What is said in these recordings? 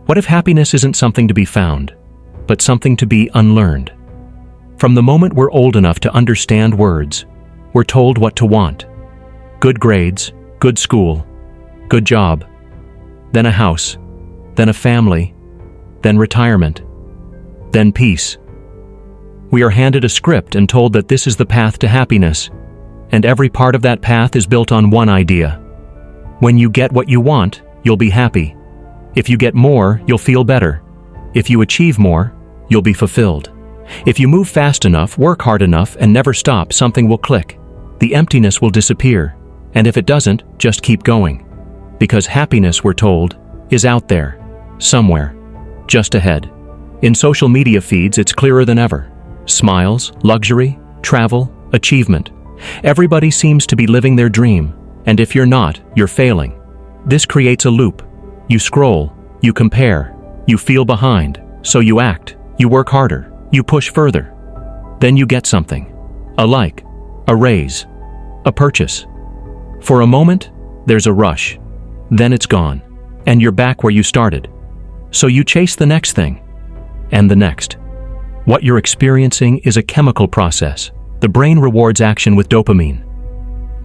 What if happiness isn't something to be found, but something to be unlearned? From the moment we're old enough to understand words, we're told what to want. Good grades, good school, good job, then a house, then a family, then retirement, then peace. We are handed a script and told that this is the path to happiness, and every part of that path is built on one idea. When you get what you want, you'll be happy. If you get more, you'll feel better. If you achieve more, you'll be fulfilled. If you move fast enough, work hard enough, and never stop, something will click. The emptiness will disappear. And if it doesn't, just keep going. Because happiness, we're told, is out there, somewhere, just ahead. In social media feeds, it's clearer than ever. Smiles, luxury, travel, achievement. Everybody seems to be living their dream, and if you're not, you're failing. This creates a loop. You scroll, you compare, you feel behind, so you act, you work harder, you push further. Then you get something. A like, a raise, a purchase. For a moment, there's a rush. Then it's gone, and you're back where you started. So you chase the next thing, and the next. What you're experiencing is a chemical process. The brain rewards action with dopamine.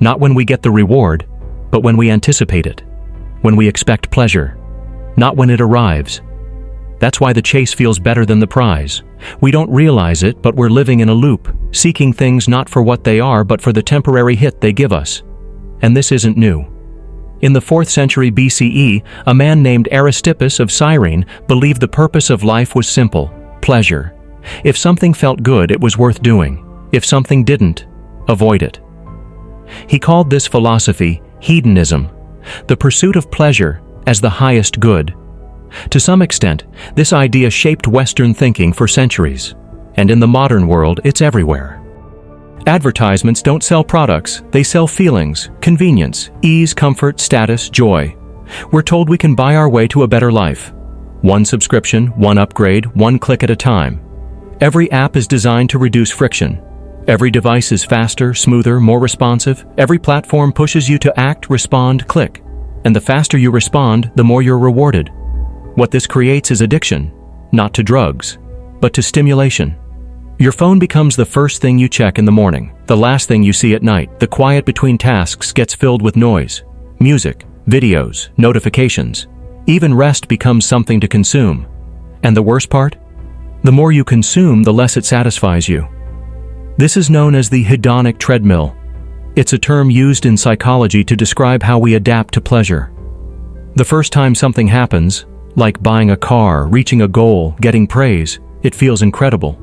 Not when we get the reward, but when we anticipate it. When we expect pleasure, not when it arrives. That's why the chase feels better than the prize. We don't realize it, but we're living in a loop, seeking things not for what they are, but for the temporary hit they give us. And this isn't new. In the 4th century BCE, a man named Aristippus of Cyrene believed the purpose of life was simple: pleasure. If something felt good, it was worth doing. If something didn't, avoid it. He called this philosophy hedonism, the pursuit of pleasure as the highest good. To some extent, this idea shaped Western thinking for centuries, and in the modern world, it's everywhere. Advertisements don't sell products, they sell feelings, convenience, ease, comfort, status, joy. We're told we can buy our way to a better life. One subscription, one upgrade, one click at a time. Every app is designed to reduce friction. Every device is faster, smoother, more responsive. Every platform pushes you to act, respond, click. And the faster you respond, the more you're rewarded. What this creates is addiction, not to drugs, but to stimulation. Your phone becomes the first thing you check in the morning, the last thing you see at night. The quiet between tasks gets filled with noise, music, videos, notifications. Even rest becomes something to consume. And the worst part? The more you consume, the less it satisfies you. This is known as the hedonic treadmill. It's a term used in psychology to describe how we adapt to pleasure. The first time something happens, like buying a car, reaching a goal, getting praise, it feels incredible.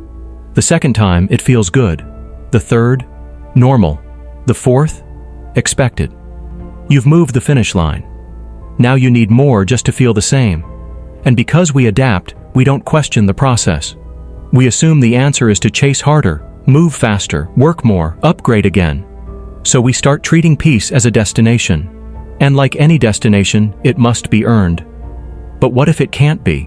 The second time, it feels good. The third, normal. The fourth, expected. You've moved the finish line. Now you need more just to feel the same. And because we adapt, we don't question the process. We assume the answer is to chase harder, move faster, work more, upgrade again. So we start treating peace as a destination. And like any destination, it must be earned. But what if it can't be?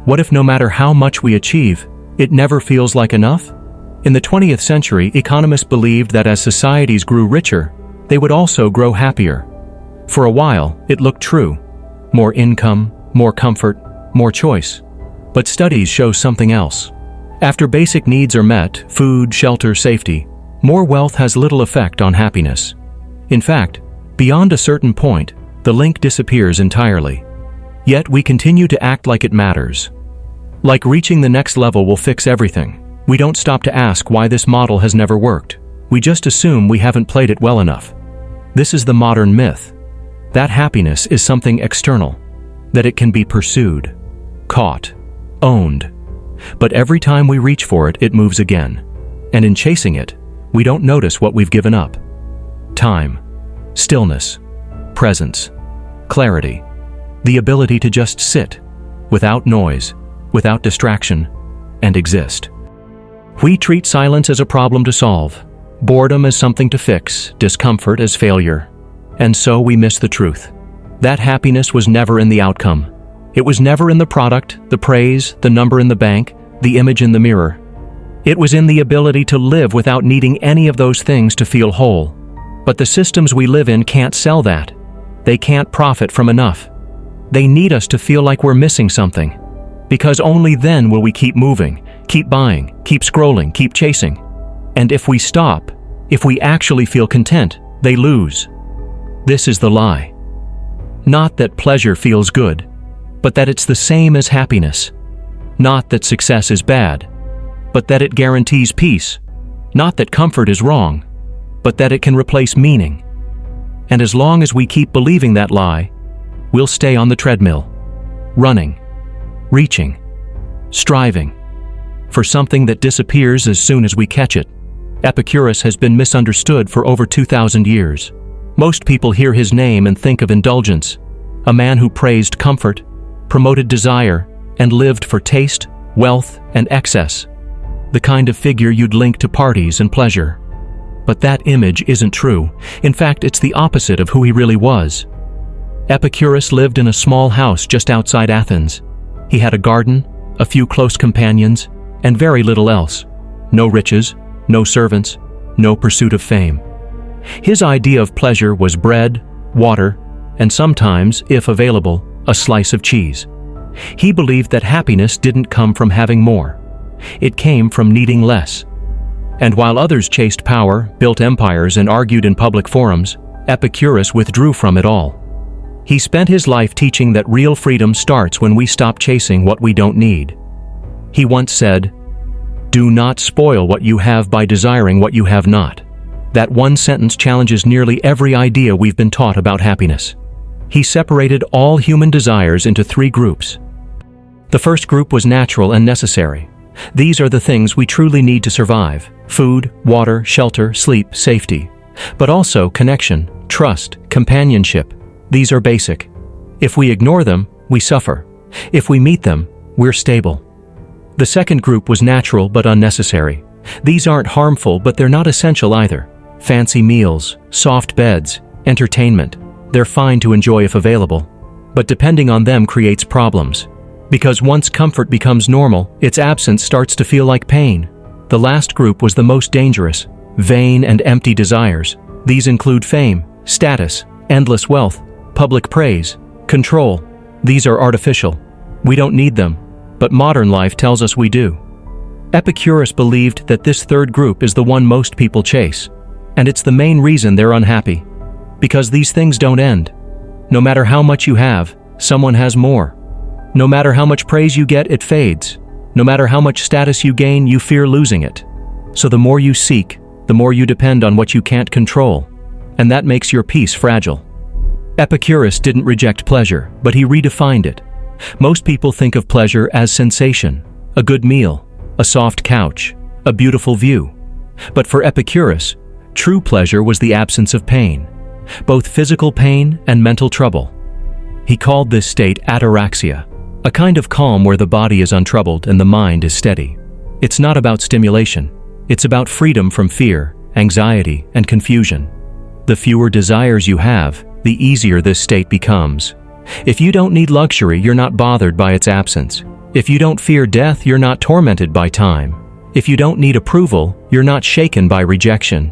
What if no matter how much we achieve, it never feels like enough? In the 20th century, economists believed that as societies grew richer, they would also grow happier. For a while, it looked true. More income, more comfort, more choice. But studies show something else. After basic needs are met, food, shelter, safety, more wealth has little effect on happiness. In fact, beyond a certain point, the link disappears entirely. Yet we continue to act like it matters. Like reaching the next level will fix everything. We don't stop to ask why this model has never worked. We just assume we haven't played it well enough. This is the modern myth. That happiness is something external, that it can be pursued, caught, owned. But every time we reach for it, it moves again. And in chasing it, we don't notice what we've given up. Time, stillness, presence, clarity, the ability to just sit, without noise, without distraction, and exist. We treat silence as a problem to solve, boredom as something to fix, discomfort as failure. And so we miss the truth. That happiness was never in the outcome. It was never in the product, the praise, the number in the bank, the image in the mirror. It was in the ability to live without needing any of those things to feel whole. But the systems we live in can't sell that. They can't profit from enough. They need us to feel like we're missing something, because only then will we keep moving, keep buying, keep scrolling, keep chasing. And if we stop, if we actually feel content, they lose. This is the lie. Not that pleasure feels good, but that it's the same as happiness. Not that success is bad, but that it guarantees peace. Not that comfort is wrong, but that it can replace meaning. And as long as we keep believing that lie, we'll stay on the treadmill, running, reaching, striving, for something that disappears as soon as we catch it. Epicurus has been misunderstood for over 2,000 years. Most people hear his name and think of indulgence, a man who praised comfort, promoted desire, and lived for taste, wealth, and excess. The kind of figure you'd link to parties and pleasure. But that image isn't true. In fact, it's the opposite of who he really was. Epicurus lived in a small house just outside Athens. He had a garden, a few close companions, and very little else. No riches, no servants, no pursuit of fame. His idea of pleasure was bread, water, and sometimes, if available, a slice of cheese. He believed that happiness didn't come from having more. It came from needing less. And while others chased power, built empires, and argued in public forums, Epicurus withdrew from it all. He spent his life teaching that real freedom starts when we stop chasing what we don't need. He once said, "Do not spoil what you have by desiring what you have not." That one sentence challenges nearly every idea we've been taught about happiness. He separated all human desires into 3 groups. The first group was natural and necessary. These are the things we truly need to survive: food, water, shelter, sleep, safety. But also connection, trust, companionship. These are basic. If we ignore them, we suffer. If we meet them, we're stable. The second group was natural but unnecessary. These aren't harmful, but they're not essential either. Fancy meals, soft beds, entertainment. They're fine to enjoy if available. But depending on them creates problems. Because once comfort becomes normal, its absence starts to feel like pain. The last group was the most dangerous: vain and empty desires. These include fame, status, endless wealth, public praise, control. These are artificial. We don't need them, but modern life tells us we do. Epicurus believed that this third group is the one most people chase. And it's the main reason they're unhappy. Because these things don't end. No matter how much you have, someone has more. No matter how much praise you get, it fades. No matter how much status you gain, you fear losing it. So the more you seek, the more you depend on what you can't control. And that makes your peace fragile. Epicurus didn't reject pleasure, but he redefined it. Most people think of pleasure as sensation, a good meal, a soft couch, a beautiful view. But for Epicurus, true pleasure was the absence of pain, both physical pain and mental trouble. He called this state ataraxia, a kind of calm where the body is untroubled and the mind is steady. It's not about stimulation. It's about freedom from fear, anxiety, and confusion. The fewer desires you have, the easier this state becomes. If you don't need luxury, you're not bothered by its absence. If you don't fear death, you're not tormented by time. If you don't need approval, you're not shaken by rejection.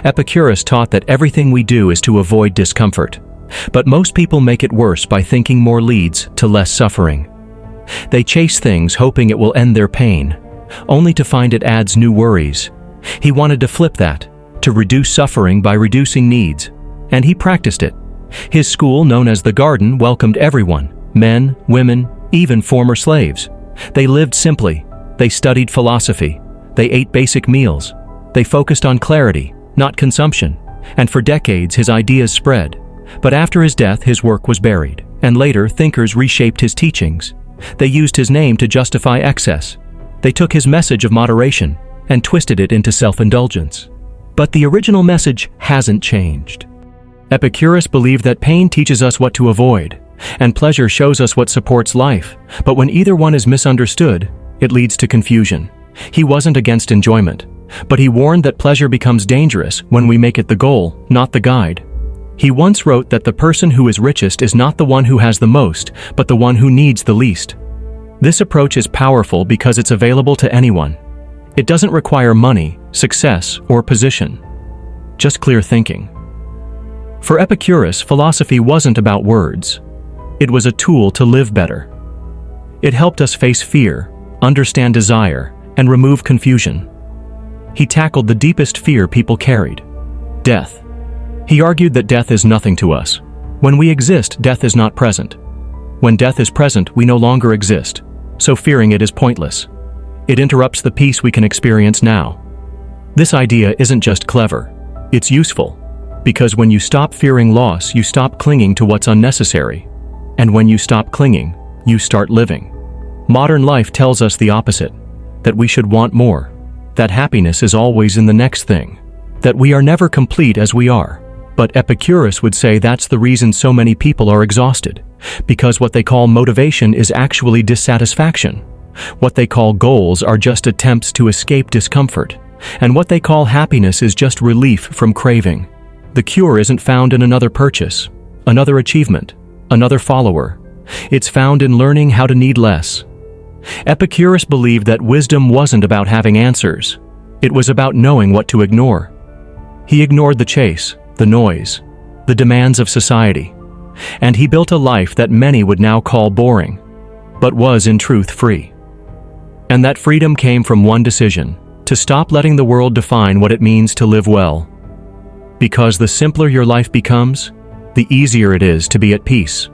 Epicurus taught that everything we do is to avoid discomfort. But most people make it worse by thinking more leads to less suffering. They chase things hoping it will end their pain, only to find it adds new worries. He wanted to flip that, to reduce suffering by reducing needs. And he practiced it. His school, known as the Garden, welcomed everyone: men, women, even former slaves. They lived simply. They studied philosophy. They ate basic meals. They focused on clarity, not consumption. And for decades, his ideas spread. But after his death, his work was buried. And later, thinkers reshaped his teachings. They used his name to justify excess. They took his message of moderation and twisted it into self-indulgence. But the original message hasn't changed. Epicurus believed that pain teaches us what to avoid, and pleasure shows us what supports life. But when either one is misunderstood, it leads to confusion. He wasn't against enjoyment, but he warned that pleasure becomes dangerous when we make it the goal, not the guide. He once wrote that the person who is richest is not the one who has the most, but the one who needs the least. This approach is powerful because it's available to anyone. It doesn't require money, success, or position. Just clear thinking. For Epicurus, philosophy wasn't about words. It was a tool to live better. It helped us face fear, understand desire, and remove confusion. He tackled the deepest fear people carried: death. He argued that death is nothing to us. When we exist, death is not present. When death is present, we no longer exist, so fearing it is pointless. It interrupts the peace we can experience now. This idea isn't just clever, it's useful, because when you stop fearing loss, you stop clinging to what's unnecessary. And when you stop clinging, you start living. Modern life tells us the opposite, that we should want more, that happiness is always in the next thing, that we are never complete as we are. But Epicurus would say that's the reason so many people are exhausted, because what they call motivation is actually dissatisfaction. What they call goals are just attempts to escape discomfort, and what they call happiness is just relief from craving. The cure isn't found in another purchase, another achievement, another follower. It's found in learning how to need less. Epicurus believed that wisdom wasn't about having answers. It was about knowing what to ignore. He ignored the chase, the noise, the demands of society, and he built a life that many would now call boring, but was in truth free. And that freedom came from one decision: to stop letting the world define what it means to live well. Because the simpler your life becomes, the easier it is to be at peace.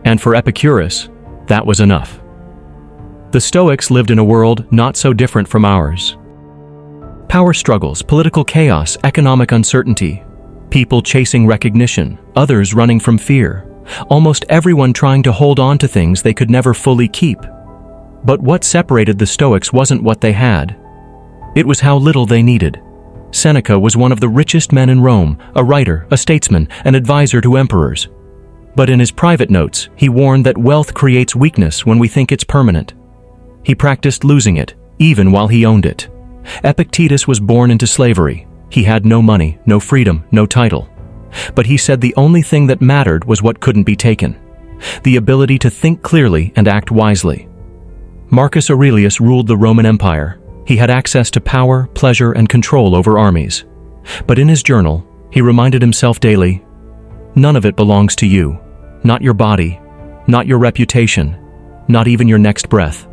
And for Epicurus, that was enough. The Stoics lived in a world not so different from ours. Power struggles, political chaos, economic uncertainty, people chasing recognition, others running from fear, almost everyone trying to hold on to things they could never fully keep. But what separated the Stoics wasn't what they had. It was how little they needed. Seneca was one of the richest men in Rome, a writer, a statesman, an advisor to emperors. But in his private notes, he warned that wealth creates weakness when we think it's permanent. He practiced losing it, even while he owned it. Epictetus was born into slavery. He had no money, no freedom, no title. But he said the only thing that mattered was what couldn't be taken: the ability to think clearly and act wisely. Marcus Aurelius ruled the Roman Empire. He had access to power, pleasure, and control over armies. But in his journal, he reminded himself daily, "None of it belongs to you. Not your body, not your reputation, not even your next breath."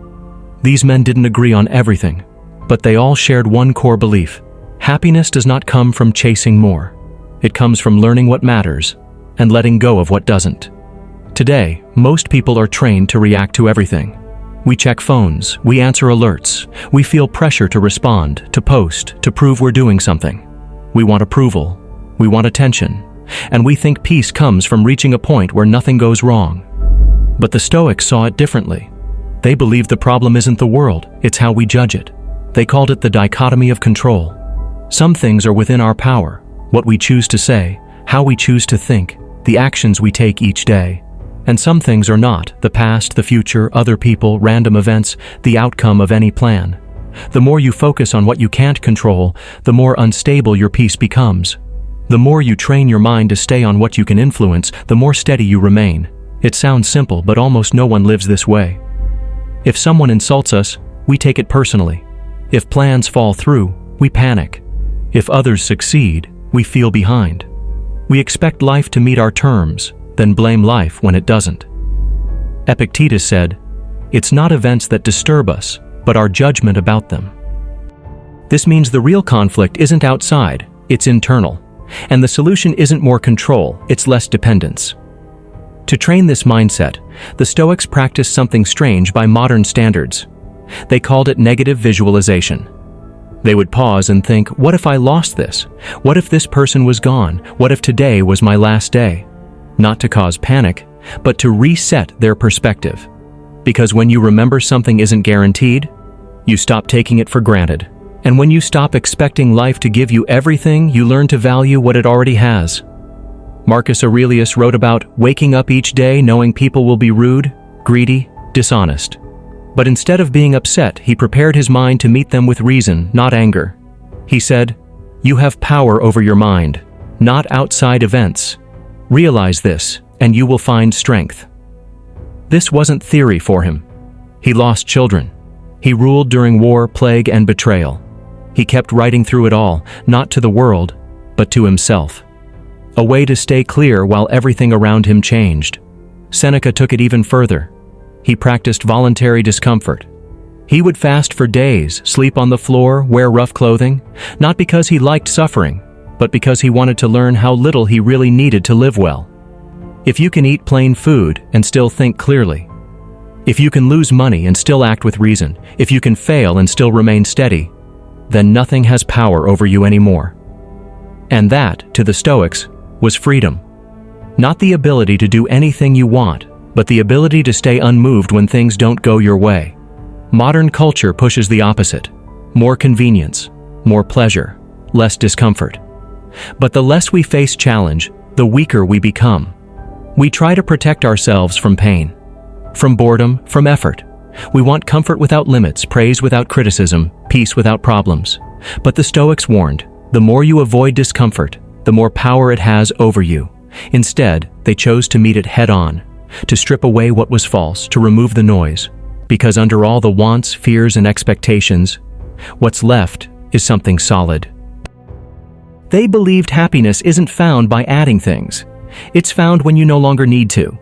These men didn't agree on everything, but they all shared one core belief: happiness does not come from chasing more. It comes from learning what matters and letting go of what doesn't. Today, most people are trained to react to everything. We check phones, we answer alerts, we feel pressure to respond, to post, to prove we're doing something. We want approval, we want attention, and we think peace comes from reaching a point where nothing goes wrong. But the Stoics saw it differently. They believed the problem isn't the world, it's how we judge it. They called it the dichotomy of control. Some things are within our power: what we choose to say, how we choose to think, the actions we take each day. And some things are not: the past, the future, other people, random events, the outcome of any plan. The more you focus on what you can't control, the more unstable your peace becomes. The more you train your mind to stay on what you can influence, the more steady you remain. It sounds simple, but almost no one lives this way. If someone insults us, we take it personally. If plans fall through, we panic. If others succeed, we feel behind. We expect life to meet our terms, then blame life when it doesn't. Epictetus said, "It's not events that disturb us, but our judgment about them." This means the real conflict isn't outside, it's internal. And the solution isn't more control, it's less dependence. To train this mindset, the Stoics practiced something strange by modern standards. They called it negative visualization. They would pause and think, what if I lost this? What if this person was gone? What if today was my last day? Not to cause panic, but to reset their perspective. Because when you remember something isn't guaranteed, you stop taking it for granted. And when you stop expecting life to give you everything, you learn to value what it already has. Marcus Aurelius wrote about waking up each day knowing people will be rude, greedy, dishonest. But instead of being upset, he prepared his mind to meet them with reason, not anger. He said, "You have power over your mind, not outside events. Realize this, and you will find strength." This wasn't theory for him. He lost children. He ruled during war, plague, and betrayal. He kept writing through it all, not to the world, but to himself. A way to stay clear while everything around him changed. Seneca took it even further. He practiced voluntary discomfort. He would fast for days, sleep on the floor, wear rough clothing, not because he liked suffering, but because he wanted to learn how little he really needed to live well. If you can eat plain food and still think clearly, if you can lose money and still act with reason, if you can fail and still remain steady, then nothing has power over you anymore. And that, to the Stoics, was freedom. Not the ability to do anything you want, but the ability to stay unmoved when things don't go your way. Modern culture pushes the opposite. More convenience, more pleasure, less discomfort. But the less we face challenge, the weaker we become. We try to protect ourselves from pain, from boredom, from effort. We want comfort without limits, praise without criticism, peace without problems. But the Stoics warned, the more you avoid discomfort, the more power it has over you. Instead, they chose to meet it head-on, to strip away what was false, to remove the noise. Because under all the wants, fears, and expectations, what's left is something solid. They believed happiness isn't found by adding things. It's found when you no longer need to.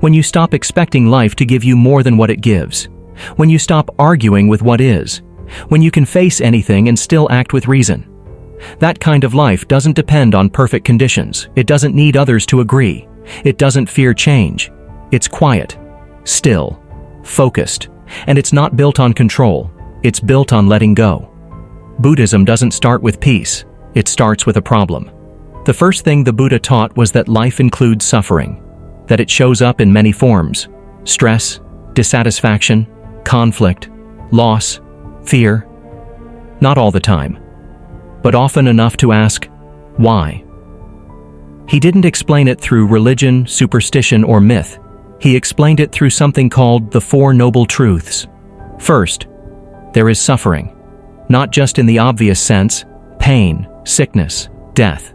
When you stop expecting life to give you more than what it gives. When you stop arguing with what is. When you can face anything and still act with reason. That kind of life doesn't depend on perfect conditions. It doesn't need others to agree. It doesn't fear change. It's quiet, still, focused, and it's not built on control. It's built on letting go. Buddhism doesn't start with peace. It starts with a problem. The first thing the Buddha taught was that life includes suffering, that it shows up in many forms: stress, dissatisfaction, conflict, loss, fear. Not all the time, but often enough to ask, why? He didn't explain it through religion, superstition, or myth. He explained it through something called the Four Noble Truths. First, there is suffering, not just in the obvious sense, pain, sickness, death,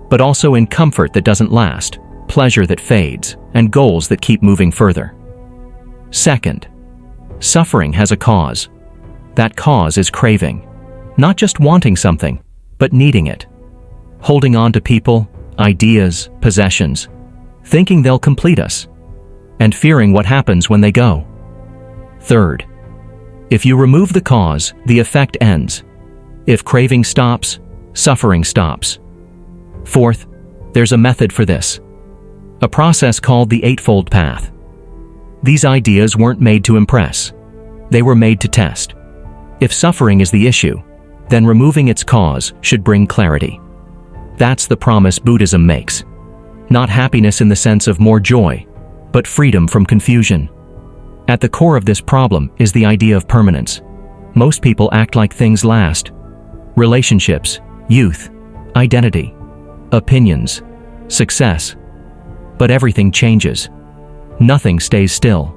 but also in comfort that doesn't last, pleasure that fades, and goals that keep moving further. Second, suffering has a cause. That cause is craving. Not just wanting something, but needing it. Holding on to people, ideas, possessions, thinking they'll complete us, and fearing what happens when they go. Third, if you remove the cause, the effect ends. If craving stops, suffering stops. Fourth, there's a method for this. A process called the Eightfold Path. These ideas weren't made to impress. They were made to test. If suffering is the issue, then removing its cause should bring clarity. That's the promise Buddhism makes. Not happiness in the sense of more joy, but freedom from confusion. At the core of this problem is the idea of permanence. Most people act like things last. Relationships, youth, identity, opinions, success. But everything changes. Nothing stays still.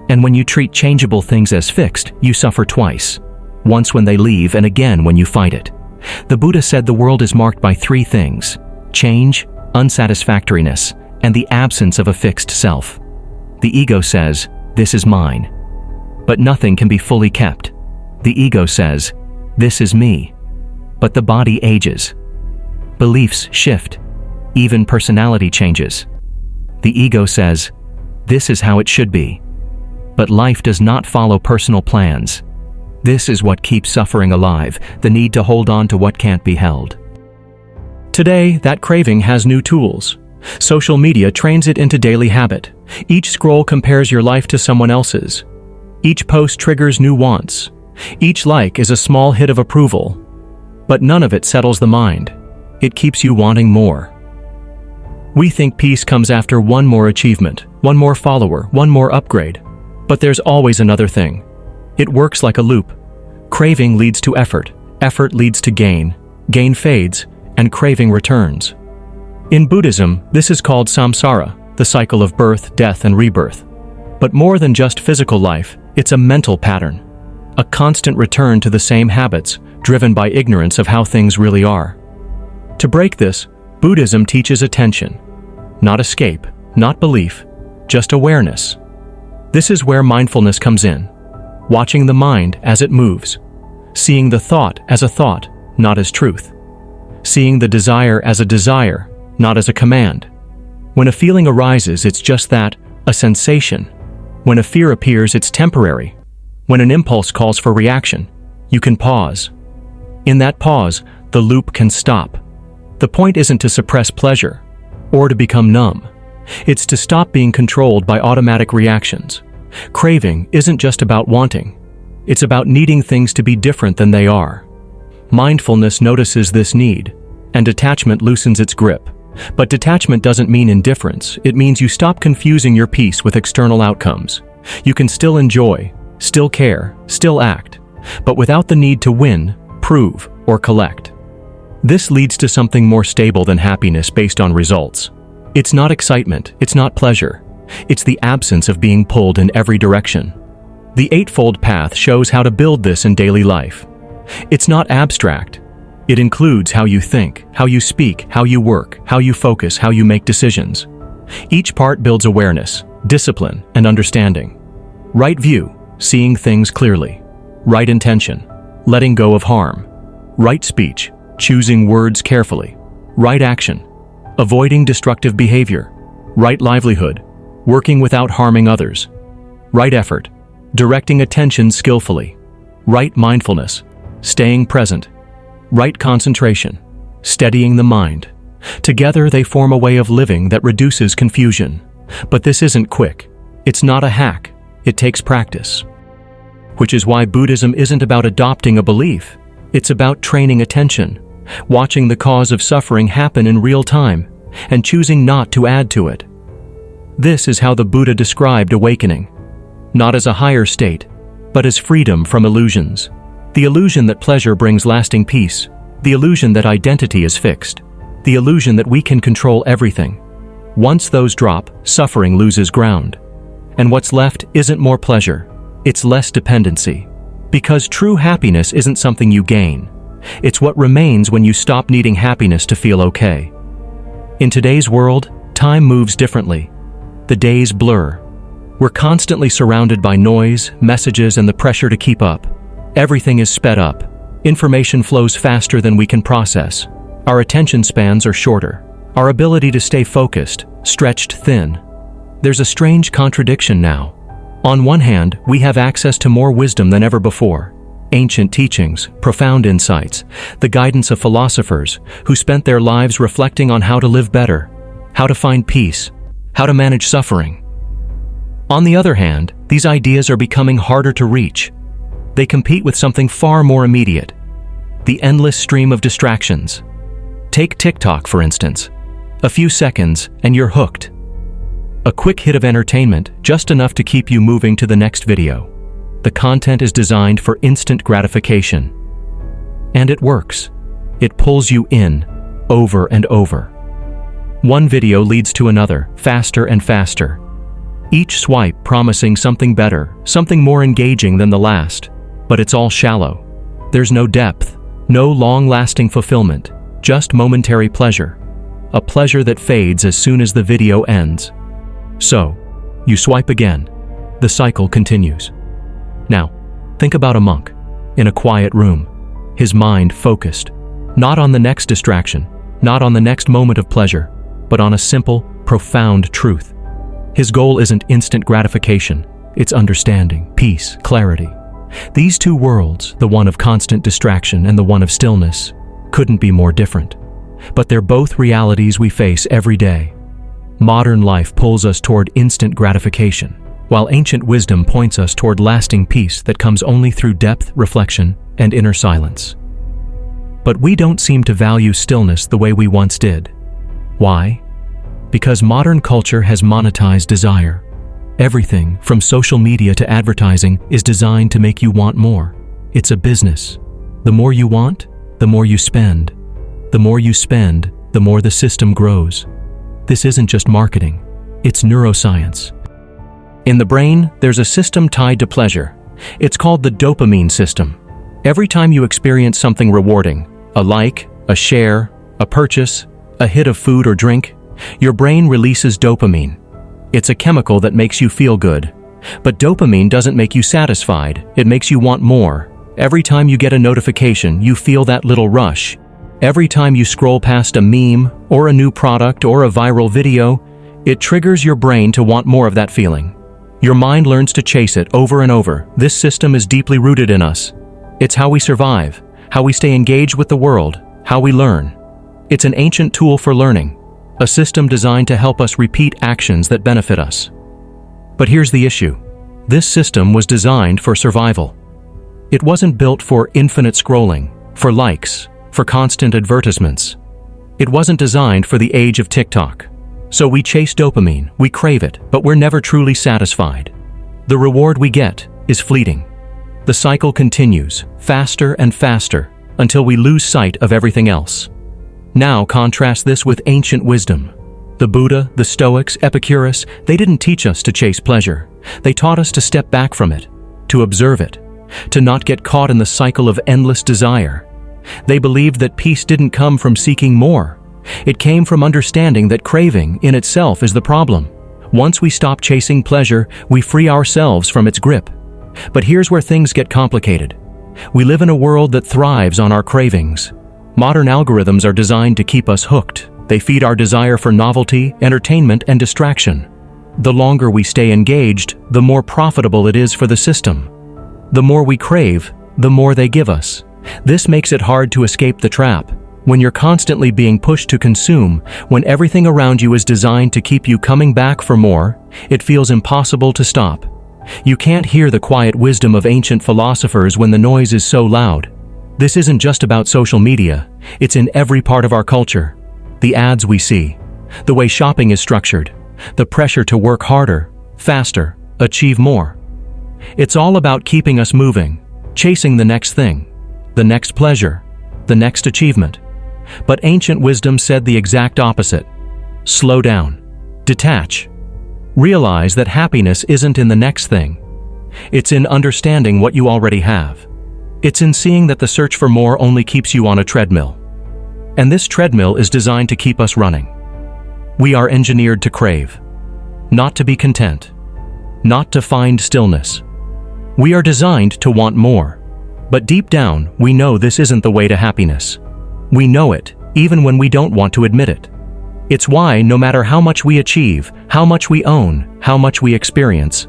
And when you treat changeable things as fixed, you suffer twice. Once when they leave and again when you fight it. The Buddha said the world is marked by three things: change, unsatisfactoriness, and the absence of a fixed self. The ego says, "This is mine." But nothing can be fully kept. The ego says, "This is me." But the body ages. Beliefs shift. Even personality changes. The ego says, "This is how it should be." But life does not follow personal plans. This is what keeps suffering alive, the need to hold on to what can't be held. Today, that craving has new tools. Social media trains it into daily habit. Each scroll compares your life to someone else's. Each post triggers new wants. Each like is a small hit of approval. But none of it settles the mind. It keeps you wanting more. We think peace comes after one more achievement, one more follower, one more upgrade. But there's always another thing. It works like a loop. Craving leads to effort. Effort leads to gain. Gain fades, and craving returns. In Buddhism, this is called samsara, the cycle of birth, death, and rebirth. But more than just physical life, it's a mental pattern. A constant return to the same habits, driven by ignorance of how things really are. To break this, Buddhism teaches attention. Not escape, not belief, just awareness. This is where mindfulness comes in. Watching the mind as it moves. Seeing the thought as a thought, not as truth. Seeing the desire as a desire, not as a command. When a feeling arises, it's just that, a sensation. When a fear appears, it's temporary. When an impulse calls for reaction, you can pause. In that pause, the loop can stop. The point isn't to suppress pleasure or to become numb. It's to stop being controlled by automatic reactions. Craving isn't just about wanting. It's about needing things to be different than they are. Mindfulness notices this need, and detachment loosens its grip. But detachment doesn't mean indifference. It means you stop confusing your peace with external outcomes. You can still enjoy, still care, still act, but without the need to win, prove, or collect. This leads to something more stable than happiness based on results. It's not excitement, it's not pleasure. It's the absence of being pulled in every direction. The Eightfold Path shows how to build this in daily life. It's not abstract. It includes how you think, how you speak, how you work, how you focus, how you make decisions. Each part builds awareness, discipline, and understanding. Right view, seeing things clearly. Right intention, letting go of harm. Right speech, choosing words carefully. Right action, avoiding destructive behavior. Right livelihood, working without harming others. Right effort, directing attention skillfully. Right mindfulness, staying present. Right concentration, steadying the mind. Together they form a way of living that reduces confusion. But this isn't quick. It's not a hack. It takes practice. Which is why Buddhism isn't about adopting a belief. It's about training attention, watching the cause of suffering happen in real time, and choosing not to add to it. This is how the Buddha described awakening. Not as a higher state, but as freedom from illusions. The illusion that pleasure brings lasting peace. The illusion that identity is fixed. The illusion that we can control everything. Once those drop, suffering loses ground. And what's left isn't more pleasure. It's less dependency. Because true happiness isn't something you gain. It's what remains when you stop needing happiness to feel okay. In today's world, time moves differently. The days blur. We're constantly surrounded by noise, messages, and the pressure to keep up. Everything is sped up. Information flows faster than we can process. Our attention spans are shorter. Our ability to stay focused, stretched thin. There's a strange contradiction now. On one hand, we have access to more wisdom than ever before. Ancient teachings, profound insights, the guidance of philosophers who spent their lives reflecting on how to live better, how to find peace, how to manage suffering. On the other hand, these ideas are becoming harder to reach. They compete with something far more immediate, the endless stream of distractions. Take TikTok, for instance. A few seconds, and you're hooked. A quick hit of entertainment, just enough to keep you moving to the next video. The content is designed for instant gratification. And it works. It pulls you in, over and over. One video leads to another, faster and faster. Each swipe promising something better, something more engaging than the last. But it's all shallow. There's no depth, no long-lasting fulfillment, just momentary pleasure. A pleasure that fades as soon as the video ends. So, you swipe again. The cycle continues. Now, think about a monk, in a quiet room, his mind focused, not on the next distraction, not on the next moment of pleasure, but on a simple, profound truth. His goal isn't instant gratification, it's understanding, peace, clarity. These two worlds, the one of constant distraction and the one of stillness, couldn't be more different. But they're both realities we face every day. Modern life pulls us toward instant gratification, while ancient wisdom points us toward lasting peace that comes only through depth, reflection, and inner silence. But we don't seem to value stillness the way we once did. Why? Because modern culture has monetized desire. Everything, from social media to advertising, is designed to make you want more. It's a business. The more you want, the more you spend. The more you spend, the more the system grows. This isn't just marketing, it's neuroscience. In the brain, there's a system tied to pleasure. It's called the dopamine system. Every time you experience something rewarding, a like, a share, a purchase, a hit of food or drink, your brain releases dopamine. It's a chemical that makes you feel good. But dopamine doesn't make you satisfied, it makes you want more. Every time you get a notification, you feel that little rush. Every time you scroll past a meme, or a new product, or a viral video, It triggers your brain to want more of that feeling. Your mind learns to chase it over and over. This system is deeply rooted in us. It's how we survive, how we stay engaged with the world, how we learn. It's an ancient tool for learning, a system designed to help us repeat actions that benefit us. But here's the issue. This system was designed for survival. It wasn't built for infinite scrolling, for likes, for constant advertisements. It wasn't designed for the age of TikTok. So we chase dopamine, we crave it, but we're never truly satisfied. The reward we get is fleeting. The cycle continues, faster and faster, until we lose sight of everything else. Now contrast this with ancient wisdom. The Buddha, the Stoics, Epicurus, they didn't teach us to chase pleasure. They taught us to step back from it, to observe it, to not get caught in the cycle of endless desire. They believed that peace didn't come from seeking more. It came from understanding that craving in itself is the problem. Once we stop chasing pleasure, we free ourselves from its grip. But here's where things get complicated. We live in a world that thrives on our cravings. Modern algorithms are designed to keep us hooked. They feed our desire for novelty, entertainment, and distraction. The longer we stay engaged, the more profitable it is for the system. The more we crave, the more they give us. This makes it hard to escape the trap. When you're constantly being pushed to consume, when everything around you is designed to keep you coming back for more, it feels impossible to stop. You can't hear the quiet wisdom of ancient philosophers when the noise is so loud. This isn't just about social media, it's in every part of our culture. The ads we see, the way shopping is structured, the pressure to work harder, faster, achieve more. It's all about keeping us moving, chasing the next thing, the next pleasure, the next achievement. But ancient wisdom said the exact opposite. Slow down. Detach. Realize that happiness isn't in the next thing. It's in understanding what you already have. It's in seeing that the search for more only keeps you on a treadmill. And this treadmill is designed to keep us running. We are engineered to crave, not to be content, not to find stillness. We are designed to want more. But deep down, we know this isn't the way to happiness. We know it, even when we don't want to admit it. It's why, no matter how much we achieve, how much we own, how much we experience,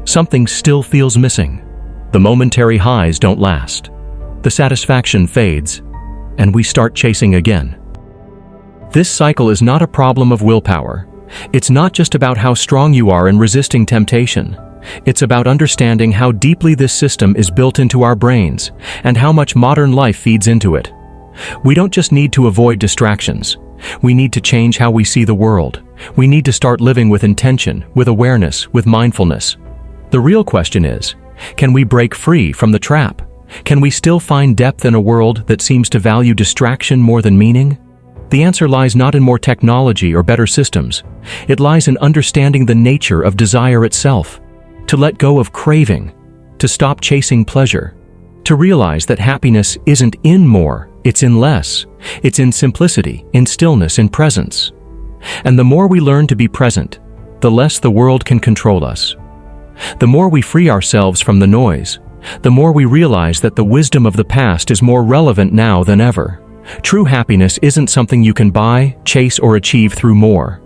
something still feels missing. The momentary highs don't last. The satisfaction fades, and we start chasing again. This cycle is not a problem of willpower. It's not just about how strong you are in resisting temptation. It's about understanding how deeply this system is built into our brains and how much modern life feeds into it. We don't just need to avoid distractions. We need to change how we see the world. We need to start living with intention, with awareness, with mindfulness. The real question is, can we break free from the trap? Can we still find depth in a world that seems to value distraction more than meaning? The answer lies not in more technology or better systems. It lies in understanding the nature of desire itself. To let go of craving, to stop chasing pleasure, to realize that happiness isn't in more, it's in less. It's in simplicity, in stillness, in presence. And the more we learn to be present, the less the world can control us. The more we free ourselves from the noise, the more we realize that the wisdom of the past is more relevant now than ever. True happiness isn't something you can buy, chase, or achieve through more.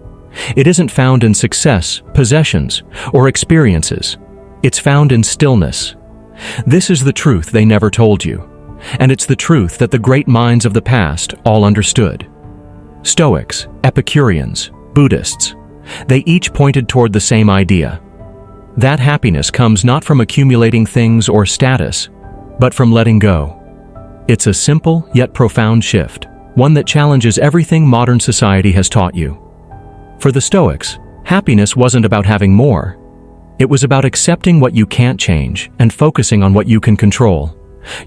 It isn't found in success, possessions, or experiences. It's found in stillness. This is the truth they never told you. And it's the truth that the great minds of the past all understood. Stoics, Epicureans, Buddhists, they each pointed toward the same idea. That happiness comes not from accumulating things or status, but from letting go. It's a simple yet profound shift, one that challenges everything modern society has taught you. For the Stoics, happiness wasn't about having more. It was about accepting what you can't change and focusing on what you can control.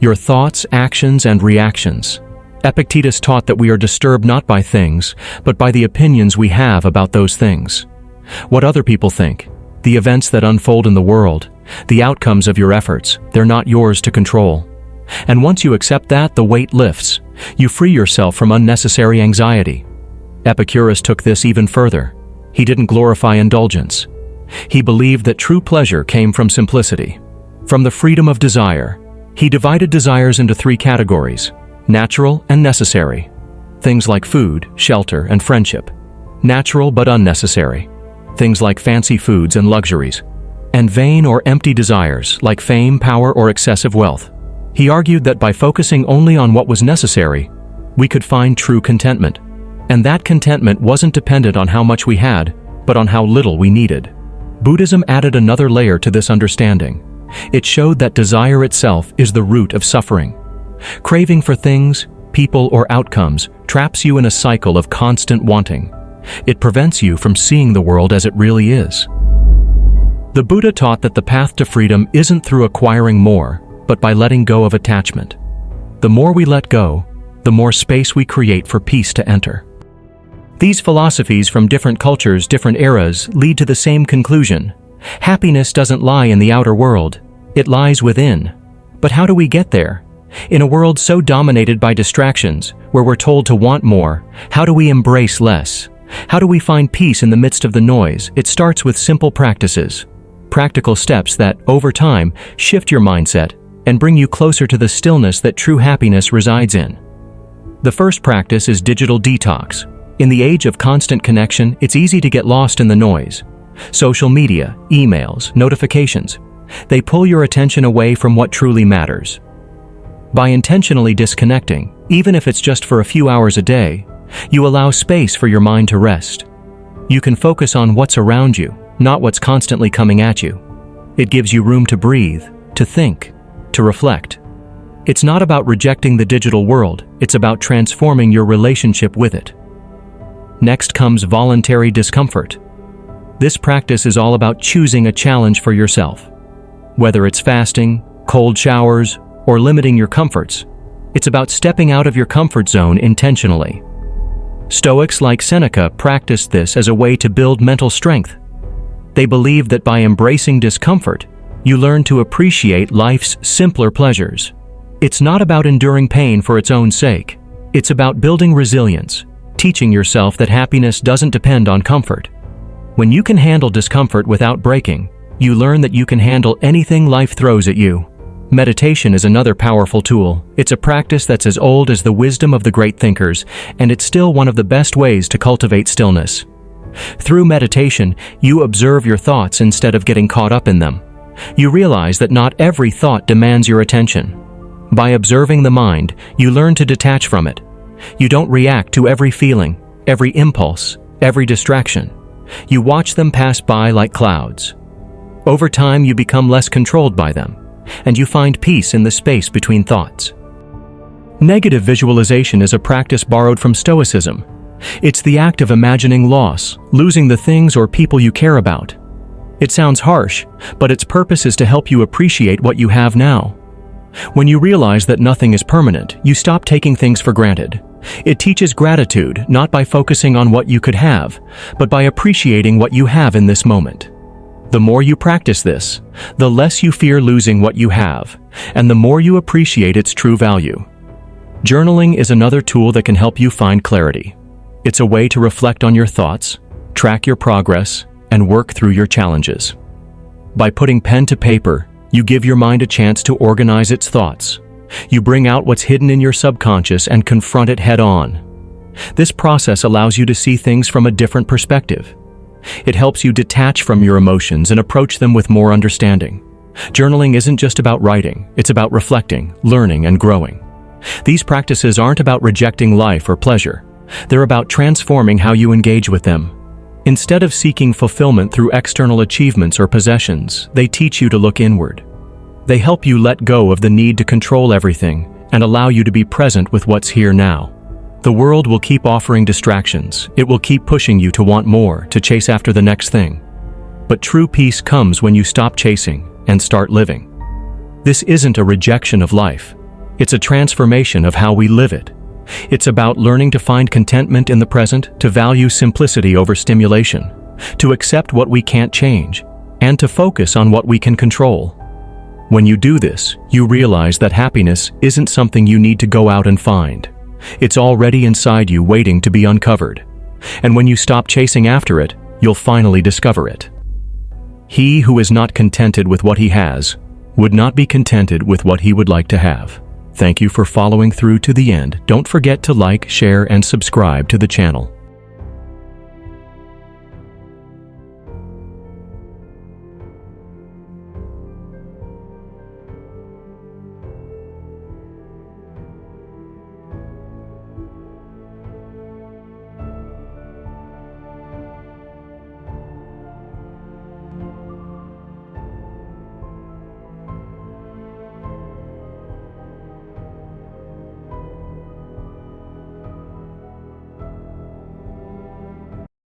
Your thoughts, actions, and reactions. Epictetus taught that we are disturbed not by things, but by the opinions we have about those things. What other people think, the events that unfold in the world, the outcomes of your efforts, they're not yours to control. And once you accept that, the weight lifts. You free yourself from unnecessary anxiety. Epicurus took this even further. He didn't glorify indulgence. He believed that true pleasure came from simplicity, from the freedom of desire. He divided desires into three categories: natural and necessary. Things like food, shelter, and friendship. Natural but unnecessary. things like fancy foods and luxuries, and vain or empty desires like fame, power, or excessive wealth. He argued that by focusing only on what was necessary, we could find true contentment. And that contentment wasn't dependent on how much we had, but on how little we needed. Buddhism added another layer to this understanding. It showed that desire itself is the root of suffering. Craving for things, people, or outcomes traps you in a cycle of constant wanting. It prevents you from seeing the world as it really is. The Buddha taught that the path to freedom isn't through acquiring more, but by letting go of attachment. The more we let go, the more space we create for peace to enter. These philosophies from different cultures, different eras, lead to the same conclusion. Happiness doesn't lie in the outer world, it lies within. But how do we get there? In a world so dominated by distractions, where we're told to want more, how do we embrace less? How do we find peace in the midst of the noise? It starts with simple practices. Practical steps that, over time, shift your mindset and bring you closer to the stillness that true happiness resides in. The first practice is digital detox. In the age of constant connection, it's easy to get lost in the noise. Social media, emails, notifications, they pull your attention away from what truly matters. By intentionally disconnecting, even if it's just for a few hours a day, you allow space for your mind to rest. You can focus on what's around you, not what's constantly coming at you. It gives you room to breathe, to think, to reflect. It's not about rejecting the digital world, it's about transforming your relationship with it. Next comes voluntary discomfort. This practice is all about choosing a challenge for yourself. Whether it's fasting, cold showers, or limiting your comforts, it's about stepping out of your comfort zone intentionally. Stoics like Seneca practiced this as a way to build mental strength. They believed that by embracing discomfort, you learn to appreciate life's simpler pleasures. It's not about enduring pain for its own sake. It's about building resilience, teaching yourself that happiness doesn't depend on comfort. When you can handle discomfort without breaking, you learn that you can handle anything life throws at you. Meditation is another powerful tool. It's a practice that's as old as the wisdom of the great thinkers, and it's still one of the best ways to cultivate stillness. Through meditation, you observe your thoughts instead of getting caught up in them. You realize that not every thought demands your attention. By observing the mind, you learn to detach from it. You don't react to every feeling, every impulse, every distraction. You watch them pass by like clouds. Over time, you become less controlled by them, and you find peace in the space between thoughts. Negative visualization is a practice borrowed from Stoicism. It's the act of imagining loss, losing the things or people you care about. It sounds harsh, but its purpose is to help you appreciate what you have now. When you realize that nothing is permanent, you stop taking things for granted. It teaches gratitude, not by focusing on what you could have, but by appreciating what you have in this moment. The more you practice this, the less you fear losing what you have, and the more you appreciate its true value. Journaling is another tool that can help you find clarity. It's a way to reflect on your thoughts, track your progress, and work through your challenges. By putting pen to paper, you give your mind a chance to organize its thoughts. You bring out what's hidden in your subconscious and confront it head-on. This process allows you to see things from a different perspective. It helps you detach from your emotions and approach them with more understanding. Journaling isn't just about writing, it's about reflecting, learning, and growing. These practices aren't about rejecting life or pleasure. They're about transforming how you engage with them. Instead of seeking fulfillment through external achievements or possessions, they teach you to look inward. They help you let go of the need to control everything and allow you to be present with what's here now. The world will keep offering distractions. It will keep pushing you to want more, to chase after the next thing. But true peace comes when you stop chasing and start living. This isn't a rejection of life. It's a transformation of how we live it. It's about learning to find contentment in the present, to value simplicity over stimulation, to accept what we can't change, and to focus on what we can control. When you do this, you realize that happiness isn't something you need to go out and find. It's already inside you, waiting to be uncovered. And when you stop chasing after it, you'll finally discover it. He who is not contented with what he has would not be contented with what he would like to have. Thank you for following through to the end. Don't forget to like, share, and subscribe to the channel.